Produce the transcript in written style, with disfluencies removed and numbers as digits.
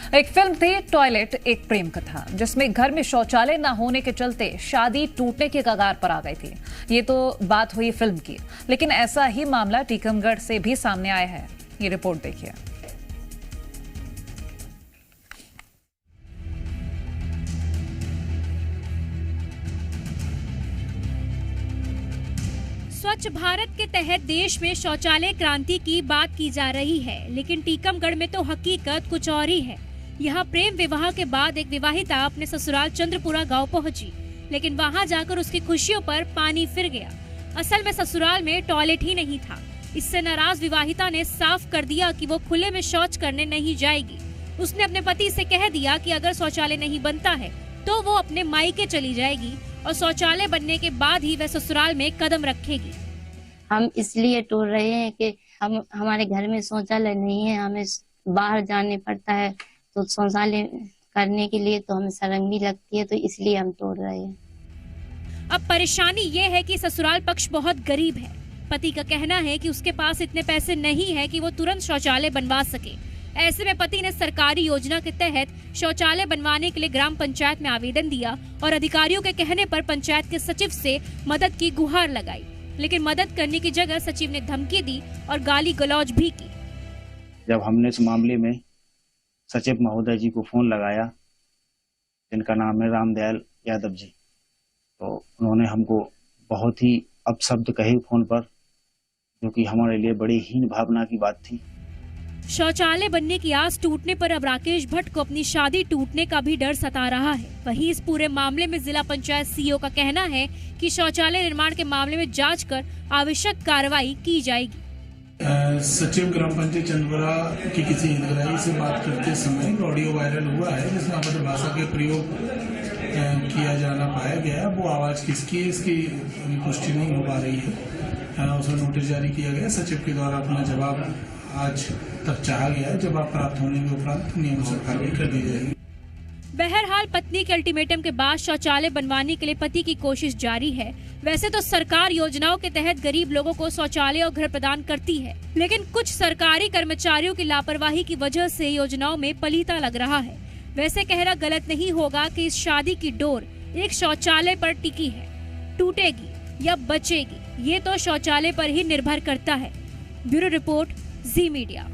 एक फिल्म थी टॉयलेट, एक प्रेम कथा, जिसमें घर में शौचालय न होने के चलते शादी टूटने के कगार पर आ गई थी। ये तो बात हुई फिल्म की, लेकिन ऐसा ही मामला टीकमगढ़ से भी सामने आया है। ये रिपोर्ट देखिए। स्वच्छ भारत के तहत देश में शौचालय क्रांति की बात की जा रही है, लेकिन टीकमगढ़ में तो हकीकत कुछ और ही है। यहाँ प्रेम विवाह के बाद एक विवाहिता अपने ससुराल चंद्रपुरा गांव पहुंची, लेकिन वहां जाकर उसकी खुशियों पर पानी फिर गया। असल में ससुराल में टॉयलेट ही नहीं था। इससे नाराज विवाहिता ने साफ कर दिया कि वो खुले में शौच करने नहीं जाएगी। उसने अपने पति से कह दिया कि अगर शौचालय नहीं बनता है तो वो अपने मायके चली जाएगी और शौचालय बनने के बाद ही वह ससुराल में कदम रखेगी। हम इसलिए टूट रहे हैं कि हमारे घर में शौचालय नहीं है, हमें बाहर जाने पड़ता है, तो शौचालय करने के लिए तो हमें शर्मिंदगी लगती है, तो इसलिए हम तोड़ रहे हैं। अब परेशानी ये है कि ससुराल पक्ष बहुत गरीब है। पति का कहना है कि उसके पास इतने पैसे नहीं है कि वो तुरंत शौचालय बनवा सके। ऐसे में पति ने सरकारी योजना के तहत शौचालय बनवाने के लिए ग्राम पंचायत में आवेदन दिया और अधिकारियों के कहने पर पंचायत के सचिव से मदद की गुहार लगाई, लेकिन मदद करने की जगह सचिव ने धमकी दी और गाली गलौज भी की। जब हमने इस मामले में सचिव महोदय जी को फोन लगाया, जिनका नाम है रामदयाल यादव जी, तो उन्होंने हमको बहुत ही अपशब्द कहे फोन पर, जो कि हमारे लिए बड़ी हीन भावना की बात थी। शौचालय बनने की आस टूटने पर अब राकेश भट्ट को अपनी शादी टूटने का भी डर सता रहा है। वहीं इस पूरे मामले में जिला पंचायत सीईओ का कहना है कि शौचालय निर्माण के मामले में जांच कर आवश्यक कार्रवाई की जाएगी। सचिव ग्राम पंचायत चंद्रपुरा की किसी हितग्राही से बात करते समय ऑडियो वायरल हुआ है, जिसमें अभद्र भाषा के प्रयोग किया जाना पाया गया। वो आवाज किसकी है, इसकी पुष्टि नहीं हो पा रही है। उसमें नोटिस जारी किया गया। सचिव के द्वारा अपना जवाब आज तक चाहा गया है। जवाब प्राप्त होने के उपरांत नियमानुसार कार्रवाई कर दी जाएगी। बहरहाल पत्नी के अल्टीमेटम के बाद शौचालय बनवाने के लिए पति की कोशिश जारी है। वैसे तो सरकार योजनाओं के तहत गरीब लोगों को शौचालय और घर प्रदान करती है, लेकिन कुछ सरकारी कर्मचारियों की लापरवाही की वजह से योजनाओं में पलीता लग रहा है। वैसे कहना गलत नहीं होगा कि इस शादी की डोर एक शौचालय पर टिकी है। टूटेगी या बचेगी, ये तो शौचालय पर ही निर्भर करता है। ब्यूरो रिपोर्ट, जी मीडिया।